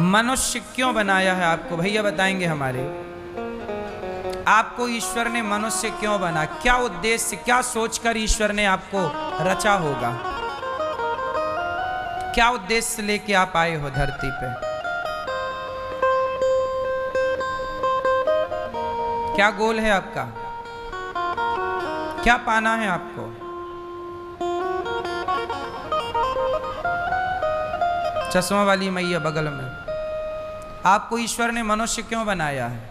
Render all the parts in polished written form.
मनुष्य क्यों बनाया है आपको? भैया बताएंगे हमारे। आपको ईश्वर ने मनुष्य क्यों बना? क्या उद्देश्य, क्या सोचकर ईश्वर ने आपको रचा होगा? क्या उद्देश्य लेके आप आए हो धरती पे? क्या गोल है आपका? क्या पाना है आपको? चश्मा वाली मैया बगल में, आपको ईश्वर ने मनुष्य क्यों बनाया है?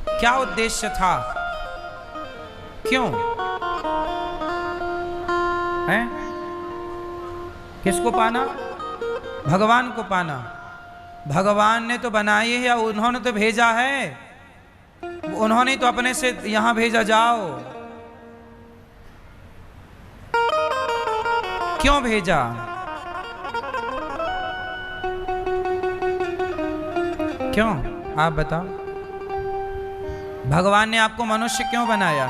क्या उद्देश्य था? क्यों है? किसको पाना? भगवान को पाना। भगवान ने तो बनाए है या उन्होंने तो भेजा है? उन्होंने तो अपने से यहां भेजा। जाओ, क्यों भेजा? क्यों? आप बताओ। भगवान ने आपको मनुष्य क्यों बनाया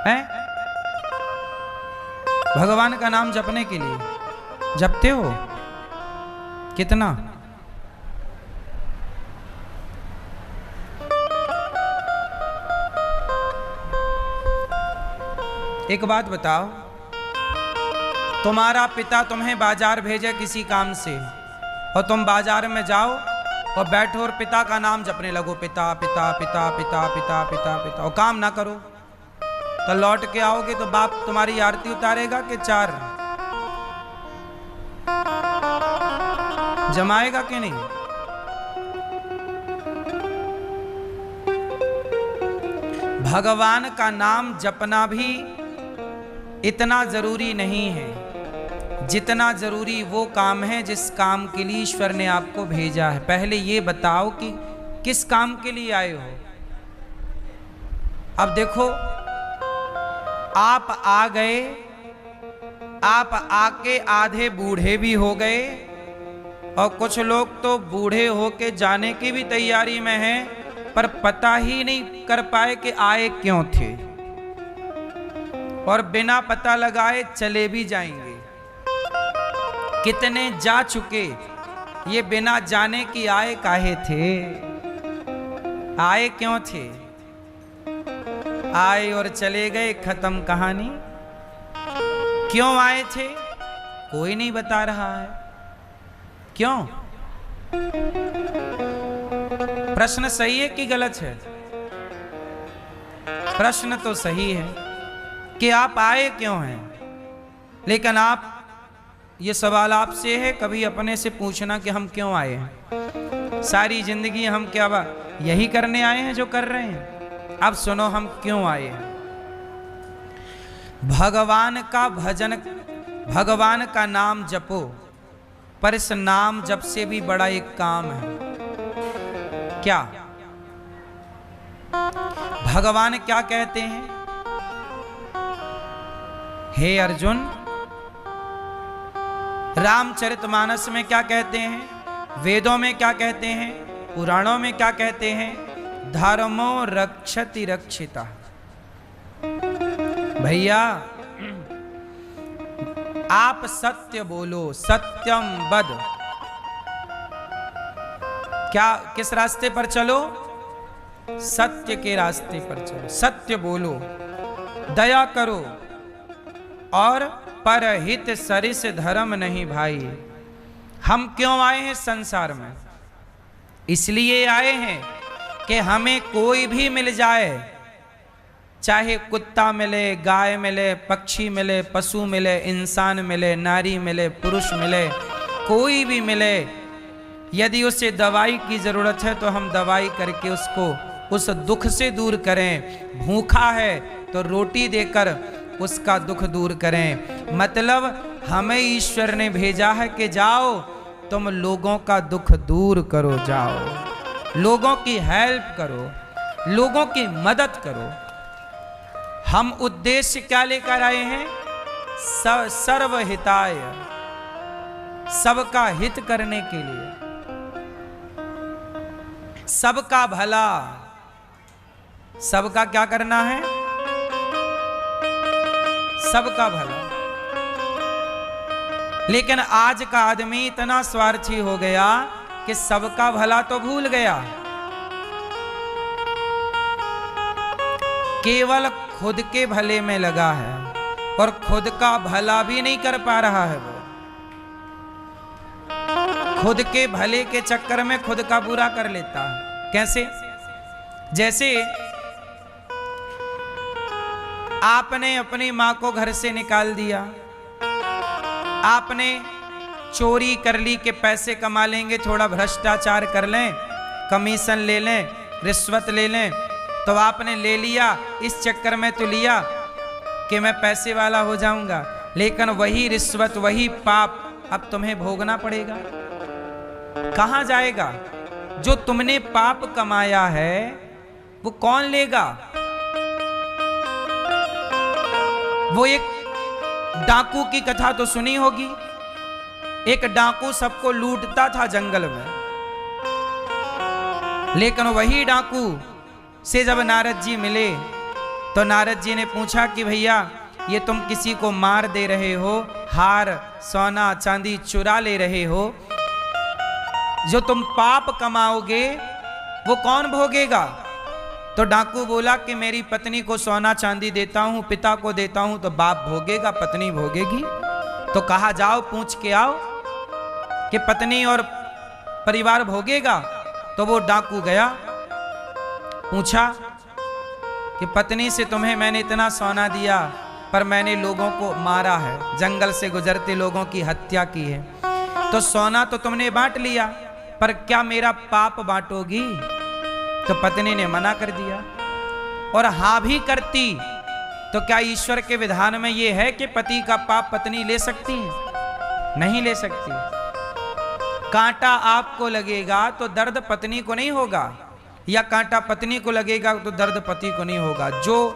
है? भगवान का नाम जपने के लिए। जपते हो कितना? एक बात बताओ, तुम्हारा पिता तुम्हें बाजार भेजे किसी काम से और तुम बाजार में जाओ और बैठो और पिता का नाम जपने लगो, पिता पिता पिता पिता पिता पिता पिता, और काम ना करो तो लौट के आओगे तो बाप तुम्हारी आरती उतारेगा कि चार जमाएगा कि नहीं? भगवान का नाम जपना भी इतना जरूरी नहीं है जितना जरूरी वो काम है जिस काम के लिए ईश्वर ने आपको भेजा है। पहले ये बताओ कि किस काम के लिए आए हो। अब देखो, आप आ गए, आप आके आधे बूढ़े भी हो गए और कुछ लोग तो बूढ़े होके जाने की भी तैयारी में हैं, पर पता ही नहीं कर पाए कि आए क्यों थे, और बिना पता लगाए चले भी जाएंगे। कितने जा चुके, ये बिना जाने कि आए काहे थे, आए क्यों थे। आए और चले गए, खत्म कहानी। क्यों आए थे कोई नहीं बता रहा है। क्यों? प्रश्न सही है कि गलत है? प्रश्न तो सही है कि आप आए क्यों हैं, लेकिन आप, ये सवाल आपसे है, कभी अपने से पूछना कि हम क्यों आए हैं। सारी जिंदगी हम क्या यही करने आए हैं जो कर रहे हैं? अब सुनो, हम क्यों आए हैं। भगवान का भजन, भगवान का नाम जपो, पर इस नाम जप से भी बड़ा एक काम है। क्या? भगवान क्या कहते हैं? हे अर्जुन, रामचरितमानस में क्या कहते हैं, वेदों में क्या कहते हैं, पुराणों में क्या कहते हैं? धर्मो रक्षति रक्षिता। भैया आप सत्य बोलो, सत्यम वद। क्या, किस रास्ते पर चलो? सत्य के रास्ते पर चलो, सत्य बोलो, दया करो, और परहित सरिस धर्म नहीं भाई। हम क्यों आए हैं संसार में? इसलिए आए हैं कि हमें कोई भी मिल जाए, चाहे कुत्ता मिले, गाय मिले, पक्षी मिले, पशु मिले, इंसान मिले, नारी मिले, पुरुष मिले, कोई भी मिले, यदि उसे दवाई की जरूरत है तो हम दवाई करके उसको उस दुख से दूर करें। भूखा है तो रोटी देकर उसका दुख दूर करें। मतलब हमें ईश्वर ने भेजा है कि जाओ तुम लोगों का दुख दूर करो, जाओ लोगों की हेल्प करो, लोगों की मदद करो। हम उद्देश्य क्या लेकर आए हैं? सर्वहिताय, सबका हित करने के लिए, सबका भला। सबका क्या करना है? सबका भला। लेकिन आज का आदमी इतना स्वार्थी हो गया कि सबका भला तो भूल गया, केवल खुद के भले में लगा है और खुद का भला भी नहीं कर पा रहा है। वो खुद के भले के चक्कर में खुद का बुरा कर लेता है। कैसे? जैसे आपने अपनी मां को घर से निकाल दिया, आपने चोरी कर ली कि पैसे कमा लेंगे, थोड़ा भ्रष्टाचार कर लें, कमीशन ले लें, रिश्वत ले लें, तो आपने ले लिया। इस चक्कर में तो लिया कि मैं पैसे वाला हो जाऊंगा, लेकिन वही रिश्वत, वही पाप अब तुम्हें भोगना पड़ेगा। कहां जाएगा? जो तुमने पाप कमाया है वो कौन लेगा? वो एक डाकू की कथा तो सुनी होगी। एक डाकू सबको लूटता था जंगल में, लेकिन वही डाकू से जब नारद जी मिले तो नारद जी ने पूछा कि भैया ये तुम किसी को मार दे रहे हो, हार सोना चांदी चुरा ले रहे हो, जो तुम पाप कमाओगे वो कौन भोगेगा? तो डाकू बोला कि मेरी पत्नी को सोना चांदी देता हूं, पिता को देता हूं, तो बाप भोगेगा, पत्नी भोगेगी। तो कहा जाओ पूछ के आओ कि पत्नी और परिवार भोगेगा। तो वो डाकू गया, पूछा कि पत्नी से तुम्हें मैंने इतना सोना दिया पर मैंने लोगों को मारा है, जंगल से गुजरते लोगों की हत्या की है, तो सोना तो तुमने बांट लिया, पर क्या मेरा पाप बांटोगी? तो पत्नी ने मना कर दिया। और हाँ भी करती तो क्या ईश्वर के विधान में यह है कि पति का पाप पत्नी ले सकती है? नहीं ले सकती। कांटा आपको लगेगा तो दर्द पत्नी को नहीं होगा, या कांटा पत्नी को लगेगा तो दर्द पति को नहीं होगा। जो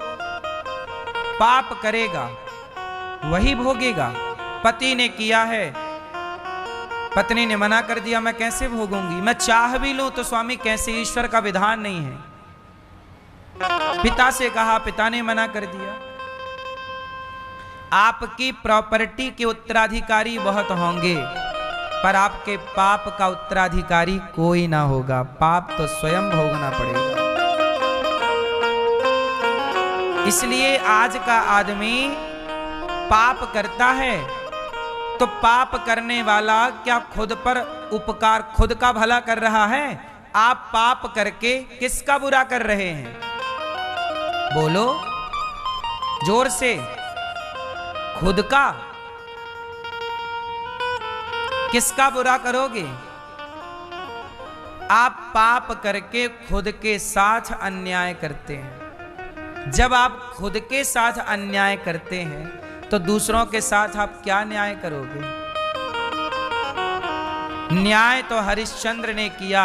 पाप करेगा वही भोगेगा। पति ने किया है, पत्नी ने मना कर दिया, मैं कैसे भोगूंगी? मैं चाह भी लूं तो स्वामी कैसे? ईश्वर का विधान नहीं है। पिता से कहा, पिता ने मना कर दिया। आपकी प्रॉपर्टी के उत्तराधिकारी बहुत होंगे पर आपके पाप का उत्तराधिकारी कोई ना होगा। पाप तो स्वयं भोगना पड़ेगा। इसलिए आज का आदमी पाप करता है तो पाप करने वाला क्या खुद पर उपकार, खुद का भला कर रहा है? आप पाप करके किसका बुरा कर रहे हैं? बोलो जोर से। खुद का। किसका बुरा करोगे? आप पाप करके खुद के साथ अन्याय करते हैं। जब आप खुद के साथ अन्याय करते हैं तो दूसरों के साथ आप क्या न्याय करोगे? न्याय तो हरिश्चंद्र ने किया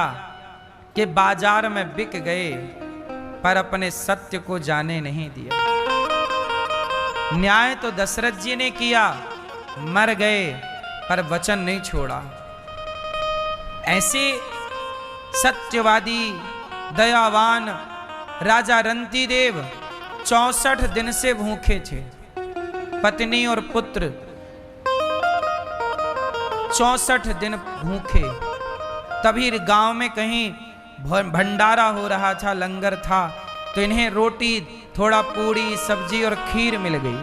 कि बाजार में बिक गए पर अपने सत्य को जाने नहीं दिया। न्याय तो दशरथ जी ने किया, मर गए पर वचन नहीं छोड़ा। ऐसे सत्यवादी दयावान राजा रंतीदेव 64 दिन से भूखे थे। पत्नी और पुत्र 64 दिन भूखे। तभी गांव में कहीं भंडारा हो रहा था, लंगर था, तो इन्हें रोटी, थोड़ा पूड़ी, सब्जी और खीर मिल गई।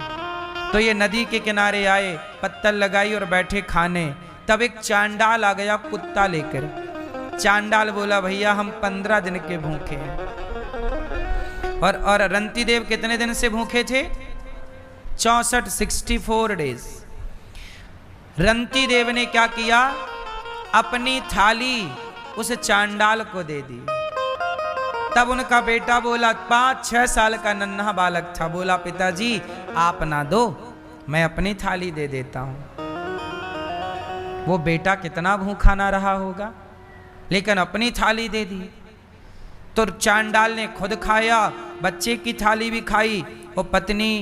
तो ये नदी के किनारे आए, पत्तल लगाई और बैठे खाने। तब एक चांडाल आ गया कुत्ता लेकर। चांडाल बोला, भैया हम 15 दिन के भूखे हैं। और रंतीदेव कितने दिन से भूखे थे? 64 डेज। रंतीदेव ने क्या किया? अपनी थाली उस चांडाल को दे दी। तब उनका बेटा बोला, 5-6 साल का नन्हा बालक था, बोला पिताजी आप ना दो, मैं अपनी थाली दे देता हूं। वो बेटा कितना भूखा ना रहा होगा, लेकिन अपनी थाली दे दी। तो चांडाल ने खुद खाया, बच्चे की थाली भी खाई, और पत्नी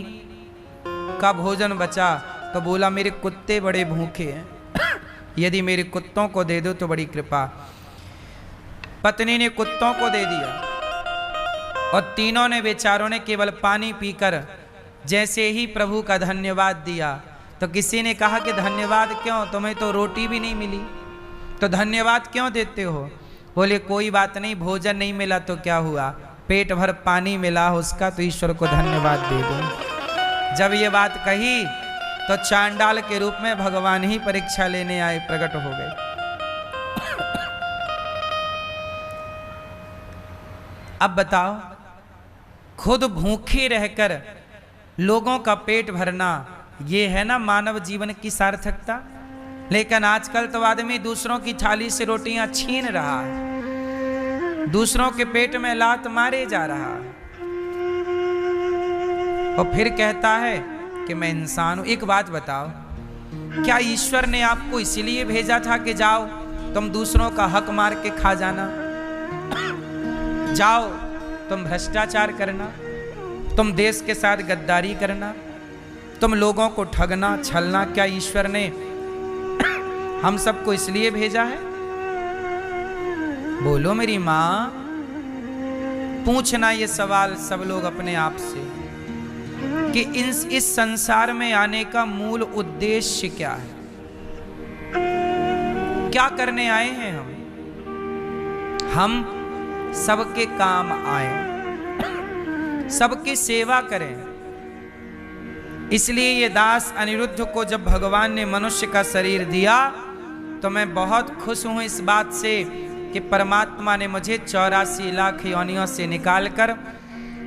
का भोजन बचा तो बोला मेरे कुत्ते बड़े भूखे हैं, यदि मेरे कुत्तों को दे दो तो बड़ी कृपा। पत्नी ने कुत्तों को दे दिया और तीनों ने, बेचारों ने केवल पानी पीकर जैसे ही प्रभु का धन्यवाद दिया तो किसी ने कहा कि धन्यवाद क्यों, तुम्हें तो रोटी भी नहीं मिली। तो तो धन्यवाद क्यों देते हो? बोले कोई बात नहीं, भोजन नहीं मिला तो क्या हुआ, पेट भर पानी मिला उसका तो ईश्वर को धन्यवाद दे दो। जब ये बात कही तो चांडाल के रूप में भगवान ही परीक्षा लेने आए, प्रकट हो गए। अब बताओ, खुद भूखे रहकर लोगों का पेट भरना, ये है ना मानव जीवन की सार्थकता। लेकिन आजकल तो आदमी दूसरों की थाली से रोटियां छीन रहा है, दूसरों के पेट में लात मारे जा रहा है, और फिर कहता है कि मैं इंसान हूं। एक बात बताओ, क्या ईश्वर ने आपको इसलिए भेजा था कि जाओ तुम दूसरों का हक मार के खा जाना, जाओ तुम भ्रष्टाचार करना, तुम देश के साथ गद्दारी करना, तुम लोगों को ठगना छलना? क्या ईश्वर ने हम सबको इसलिए भेजा है? बोलो मेरी मां, पूछना ये सवाल सब लोग अपने आप से कि इस संसार में आने का मूल उद्देश्य क्या है, क्या करने आए हैं हम सबके काम आए, सबकी सेवा करें। इसलिए ये दास अनिरुद्ध को जब भगवान ने मनुष्य का शरीर दिया तो मैं बहुत खुश हूं इस बात से कि परमात्मा ने मुझे 84 लाख योनियों से निकालकर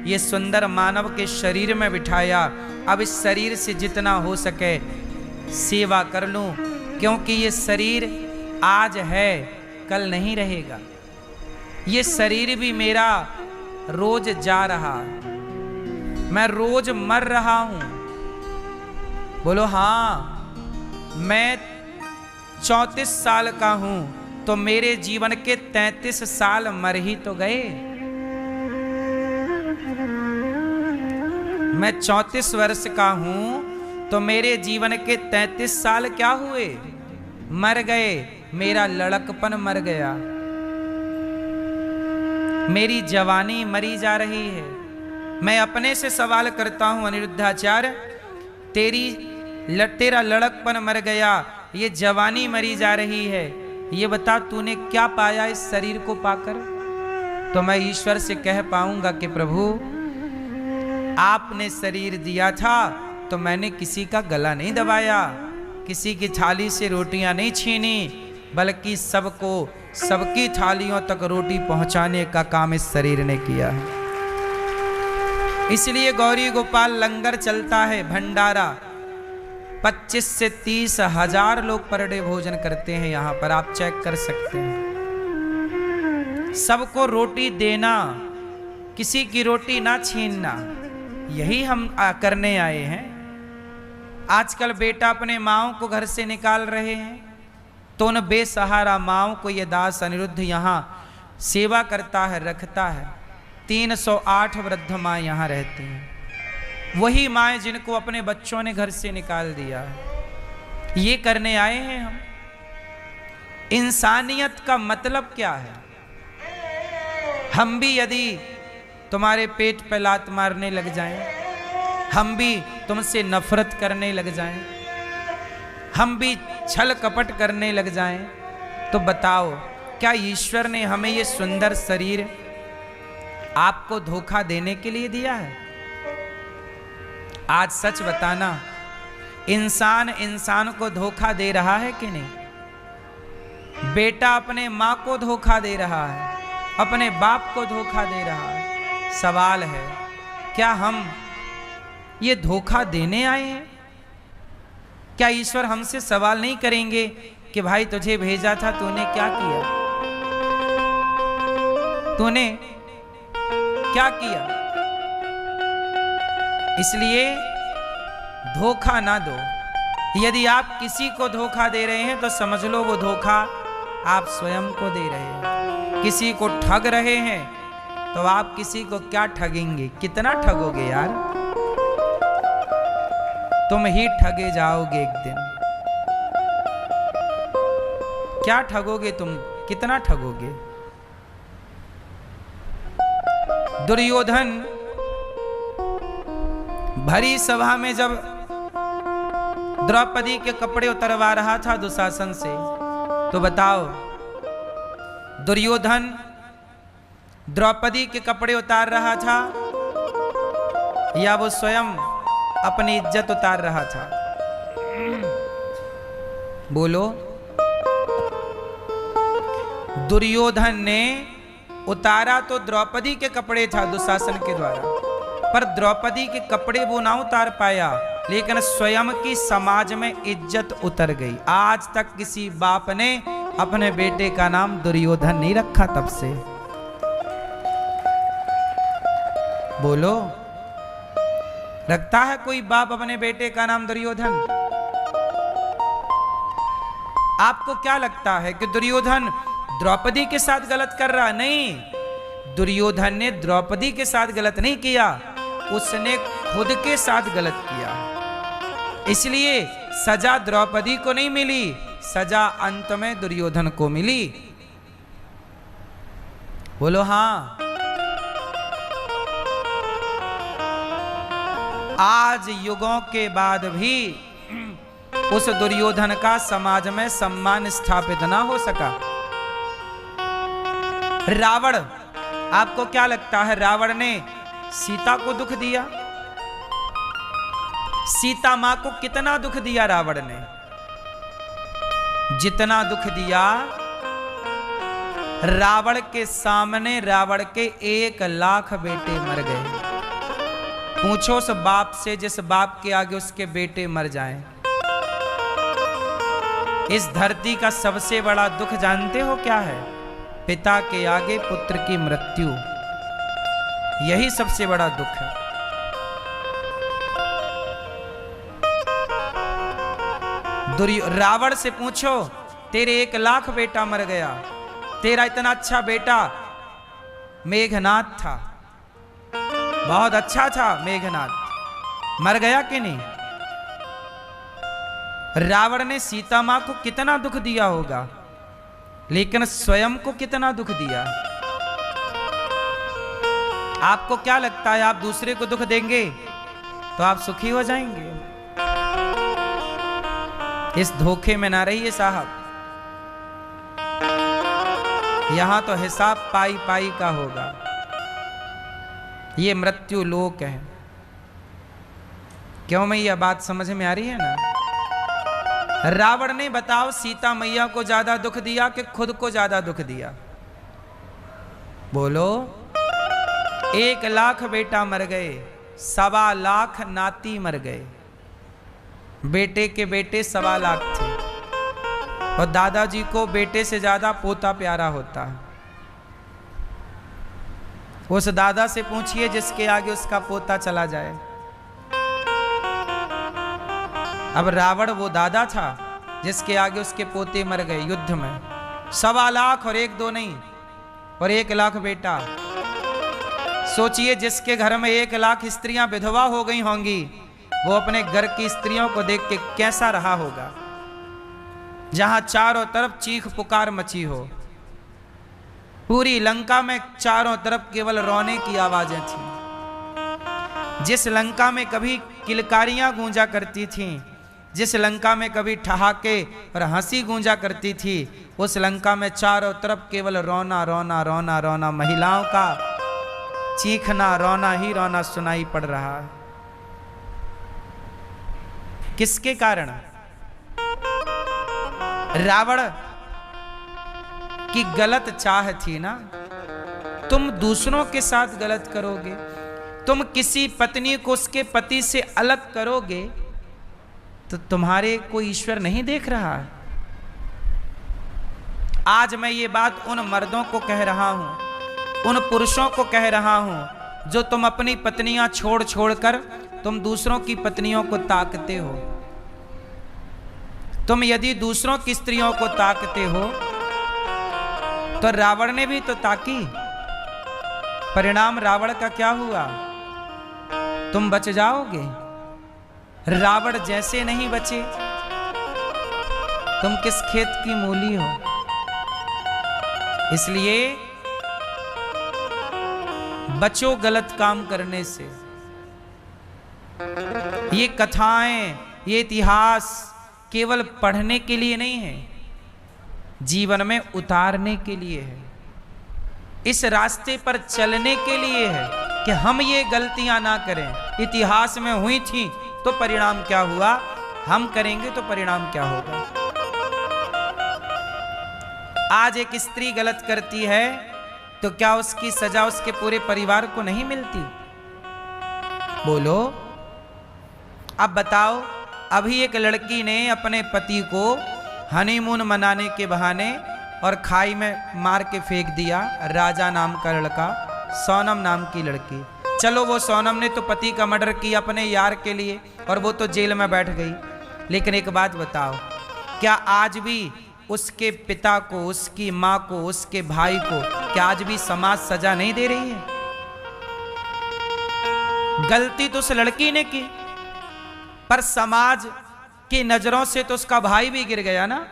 ये सुंदर मानव के शरीर में बिठाया। अब इस शरीर से जितना हो सके सेवा कर लूं, क्योंकि ये शरीर आज है कल नहीं रहेगा। ये शरीर भी मेरा रोज जा रहा, मैं रोज मर रहा हूं। बोलो हाँ, मैं 34 साल का हूं तो मेरे जीवन के 33 साल मर ही तो गए। मैं 34 वर्ष का हूं तो मेरे जीवन के 33 साल क्या हुए, मर गए। मेरा लड़कपन मर गया, मेरी जवानी मरी जा रही है। मैं अपने से सवाल करता हूं अनिरुद्धाचार्य, तेरा लड़कपन मर गया, ये जवानी मरी जा रही है, ये बता तूने क्या पाया इस शरीर को पाकर? तो मैं ईश्वर से कह पाऊंगा कि प्रभु आपने शरीर दिया था तो मैंने किसी का गला नहीं दबाया, किसी की थाली से रोटियां नहीं छीनी, बल्कि सबको सबकी थालियों तक रोटी पहुंचाने का काम इस शरीर ने किया है। इसलिए गौरी गोपाल लंगर चलता है, भंडारा। 25 से 30 हजार लोग पर डे भोजन करते हैं यहाँ पर, आप चेक कर सकते हैं। सबको रोटी देना, किसी की रोटी ना छीनना, यही हम करने आए हैं। आजकल बेटा अपने माओ को घर से निकाल रहे हैं, तो उन बेसहारा माओ को ये दास अनिरुद्ध यहाँ सेवा करता है, रखता है। 308 वृद्ध माँ यहाँ रहती हैं, वही माएँ जिनको अपने बच्चों ने घर से निकाल दिया। ये करने आए हैं हम। इंसानियत का मतलब क्या है? हम भी यदि तुम्हारे पेट पे लात मारने लग जाएं, हम भी तुमसे नफरत करने लग जाएं, हम भी छल कपट करने लग जाएं, तो बताओ क्या ईश्वर ने हमें ये सुंदर शरीर आपको धोखा देने के लिए दिया है? आज सच बताना, इंसान इंसान को धोखा दे रहा है कि नहीं? बेटा अपने माँ को धोखा दे रहा है, अपने बाप को धोखा दे रहा है। सवाल है, क्या हम ये धोखा देने आए हैं? क्या ईश्वर हमसे सवाल नहीं करेंगे कि भाई तुझे भेजा था, तूने क्या किया? तूने क्या किया? इसलिए धोखा ना दो। यदि आप किसी को धोखा दे रहे हैं तो समझ लो वो धोखा आप स्वयं को दे रहे हैं। किसी को ठग रहे हैं तो आप किसी को क्या ठगेंगे? कितना ठगोगे यार? तुम ही ठगे जाओगे एक दिन। क्या ठगोगे तुम? कितना ठगोगे? दुर्योधन भरी सभा में जब द्रौपदी के कपड़े उतरवा रहा था दुशासन से, तो बताओ दुर्योधन द्रौपदी के कपड़े उतार रहा था या वो स्वयं अपनी इज्जत उतार रहा था? बोलो। दुर्योधन ने उतारा तो द्रौपदी के कपड़े था दुशासन के द्वारा, पर द्रौपदी के कपड़े वो ना उतार पाया, लेकिन स्वयं की समाज में इज्जत उतर गई। आज तक किसी बाप ने अपने बेटे का नाम दुर्योधन नहीं रखा तब से। बोलो, रखता है कोई बाप अपने बेटे का नाम दुर्योधन? आपको क्या लगता है कि दुर्योधन द्रौपदी के साथ गलत कर रहा? नहीं, दुर्योधन ने द्रौपदी के साथ गलत नहीं किया, उसने खुद के साथ गलत किया। इसलिए सजा द्रौपदी को नहीं मिली, सजा अंत में दुर्योधन को मिली। बोलो हाँ। आज युगों के बाद भी उस दुर्योधन का समाज में सम्मान स्थापित ना हो सका। रावण, आपको क्या लगता है रावण ने सीता को दुख दिया? सीता मां को कितना दुख दिया रावण ने? जितना दुख दिया, रावण के सामने रावण के 1,00,000 बेटे मर गए। पूछो उस बाप से जिस बाप के आगे उसके बेटे मर जाएं। इस धरती का सबसे बड़ा दुख जानते हो क्या है? पिता के आगे पुत्र की मृत्यु, यही सबसे बड़ा दुख है। रावण से पूछो, तेरे 1,00,000 बेटा मर गया, तेरा इतना अच्छा बेटा मेघनाद था, बहुत अच्छा था मेघनाद, मर गया कि नहीं? रावण ने सीता मां को कितना दुख दिया होगा, लेकिन स्वयं को कितना दुख दिया। आपको क्या लगता है, आप दूसरे को दुख देंगे तो आप सुखी हो जाएंगे? इस धोखे में ना रहिए साहब, यहां तो हिसाब पाई पाई का होगा। ये मृत्यु लोक है। क्यों मैया, बात समझ में आ रही है ना? रावण ने बताओ सीता मैया को ज्यादा दुख दिया कि खुद को ज्यादा दुख दिया? बोलो। 1,00,000 बेटा मर गए, 1,25,000 नाती मर गए। बेटे के बेटे 1,25,000 थे, और दादाजी को बेटे से ज्यादा पोता प्यारा होता है। उस दादा से पूछिए जिसके आगे उसका पोता चला जाए। अब रावण वो दादा था जिसके आगे उसके पोते मर गए युद्ध में। 1,25,000 और 1-2 नहीं, और 1,00,000 बेटा। सोचिए जिसके घर में 1,00,000 स्त्रियां विधवा हो गई होंगी, वो अपने घर की स्त्रियों को देख के कैसा रहा होगा? जहां चारों तरफ चीख पुकार मची हो। पूरी लंका में चारों तरफ केवल रोने की आवाजें थीं। जिस लंका में कभी किलकारियां गूंजा करती थीं, जिस लंका में कभी ठहाके और हंसी गूंजा करती थी, उस लंका में चारों तरफ केवल रोना रोना रोना रोना, महिलाओं का चीखना, रोना ही रोना सुनाई पड़ रहा है। किसके कारण? रावण की गलत चाह थी ना। तुम दूसरों के साथ गलत करोगे, तुम किसी पत्नी को उसके पति से अलग करोगे, तो तुम्हारे को ईश्वर नहीं देख रहा है? आज मैं ये बात उन मर्दों को कह रहा हूं, उन पुरुषों को कह रहा हूं, जो तुम अपनी पत्नियां छोड़ छोड़ कर तुम दूसरों की पत्नियों को ताकते हो। तुम यदि दूसरों की स्त्रियों को ताकते हो, तो रावण ने भी तो ताकी। परिणाम रावण का क्या हुआ? तुम बच जाओगे? रावण जैसे नहीं बचे। तुम किस खेत की मूली हो? इसलिए बचो गलत काम करने से। ये कथाएं, ये इतिहास केवल पढ़ने के लिए नहीं है, जीवन में उतारने के लिए है। इस रास्ते पर चलने के लिए है कि हम ये गलतियां ना करें। इतिहास में हुई थी तो परिणाम क्या हुआ, हम करेंगे तो परिणाम क्या होगा। आज एक स्त्री गलत करती है तो क्या उसकी सजा उसके पूरे परिवार को नहीं मिलती? बोलो। अब बताओ, अभी एक लड़की ने अपने पति को हनीमून मनाने के बहाने और खाई में मार के फेंक दिया। राजा नाम का लड़का, सोनम नाम की लड़की। चलो, वो सोनम ने तो पति का मर्डर किया अपने यार के लिए और वो तो जेल में बैठ गई। लेकिन एक बात बताओ, क्या आज भी उसके पिता को, उसकी माँ को, उसके भाई को क्या आज भी समाज सजा नहीं दे रही है? गलती तो उस लड़की ने की, पर समाज की नजरों से तो उसका भाई भी गिर गया ना।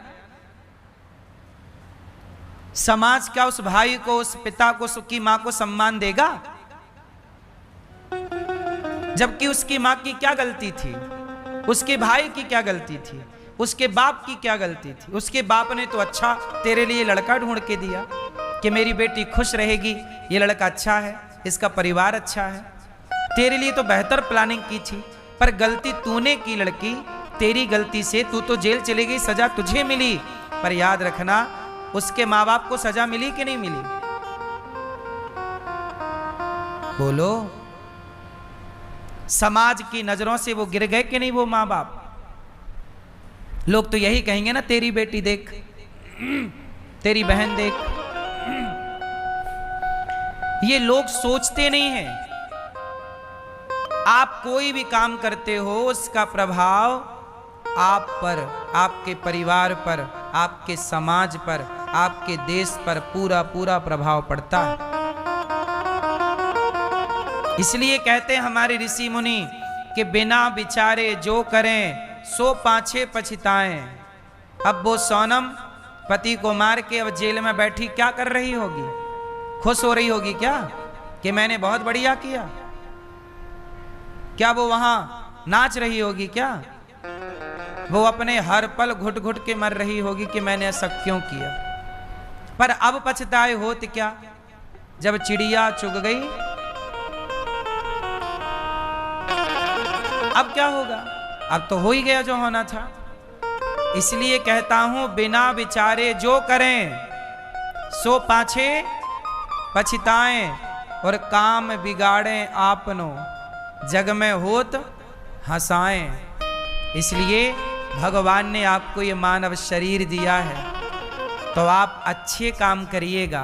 समाज क्या उस भाई को, उस पिता को, उसकी मां को सम्मान देगा? जबकि उसकी मां की क्या गलती थी, उसके भाई की क्या गलती थी, उसके बाप की क्या गलती थी? उसके बाप ने तो अच्छा तेरे लिए लड़का ढूंढ के दिया कि मेरी बेटी खुश रहेगी, ये लड़का अच्छा है, इसका परिवार अच्छा है। तेरे लिए तो बेहतर प्लानिंग की थी, पर गलती तूने की लड़की, तेरी गलती से तू तो जेल चली गई, सजा तुझे मिली। पर याद रखना, उसके माँ बाप को सजा मिली कि नहीं मिली? बोलो। समाज की नजरों से वो गिर गए कि नहीं वो माँ बाप? लोग तो यही कहेंगे ना, तेरी बेटी देख, तेरी बहन देख। ये लोग सोचते नहीं हैं। आप कोई भी काम करते हो, उसका प्रभाव आप पर, आपके परिवार पर, आपके समाज पर, आपके देश पर पूरा पूरा प्रभाव पड़ता है। इसलिए कहते हैं हमारे ऋषि मुनि कि बिना विचारे जो करें सो पाछे पछताएं। अब वो सोनम पति को मार के अब जेल में बैठी क्या कर रही होगी? खुश हो रही होगी क्या कि मैंने बहुत बढ़िया किया? क्या वो वहां नाच रही होगी क्या? वो अपने हर पल घुट घुट के मर रही होगी कि मैंने ऐसा क्यों किया? पर अब पछताए होत क्या, जब चिड़िया चुग गई। अब क्या होगा? अब तो हो ही गया जो होना था। इसलिए कहता हूं, बिना विचारे जो करें सो पाछे पछताएं, और काम बिगाड़ें आपनो, जग में होत हंसाएं। इसलिए भगवान ने आपको ये मानव शरीर दिया है तो आप अच्छे काम करिएगा।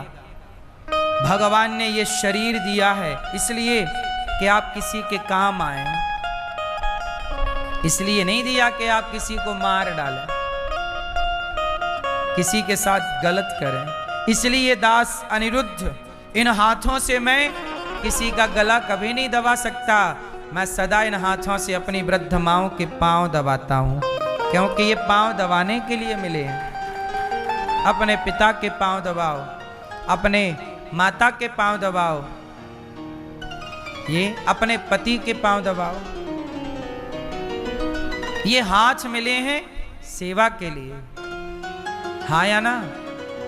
भगवान ने ये शरीर दिया है इसलिए कि आप किसी के काम आए, इसलिए नहीं दिया कि आप किसी को मार डालें, किसी के साथ गलत करें। इसलिए दास अनिरुद्ध, इन हाथों से मैं किसी का गला कभी नहीं दबा सकता। मैं सदा इन हाथों से अपनी वृद्ध माओं के पांव दबाता हूं, क्योंकि ये पांव दबाने के लिए मिले हैं। अपने पिता के पांव दबाओ, अपने माता के पांव दबाओ, ये अपने पति के पांव दबाओ। ये हाथ मिले हैं सेवा के लिए, हाँ या ना?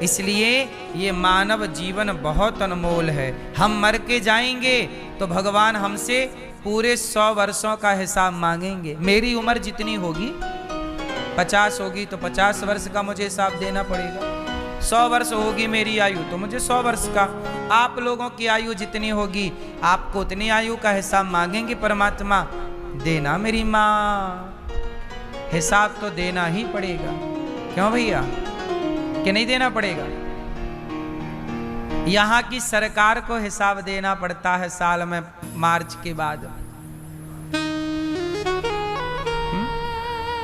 इसलिए ये मानव जीवन बहुत अनमोल है। हम मर के जाएंगे तो भगवान हमसे पूरे 100 वर्षों का हिसाब मांगेंगे। मेरी उम्र जितनी होगी, 50 होगी तो 50 वर्ष का मुझे हिसाब देना पड़ेगा। 100 वर्ष होगी मेरी आयु तो मुझे 100 वर्ष का। आप लोगों की आयु जितनी होगी, आपको उतनी आयु का हिसाब मांगेंगे परमात्मा। देना मेरी माँ, हिसाब तो देना ही पड़ेगा। क्यों भैया, कि नहीं देना पड़ेगा? यहां की सरकार को हिसाब देना पड़ता है साल में मार्च के बाद,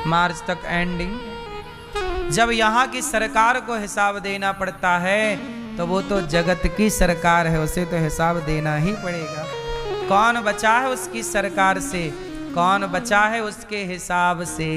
मार्च तक एंडिंग। जब यहां की सरकार को हिसाब देना पड़ता है तो वो तो जगत की सरकार है, उसे तो हिसाब देना ही पड़ेगा। कौन बचा है उसकी सरकार से, कौन बचा है उसके हिसाब से?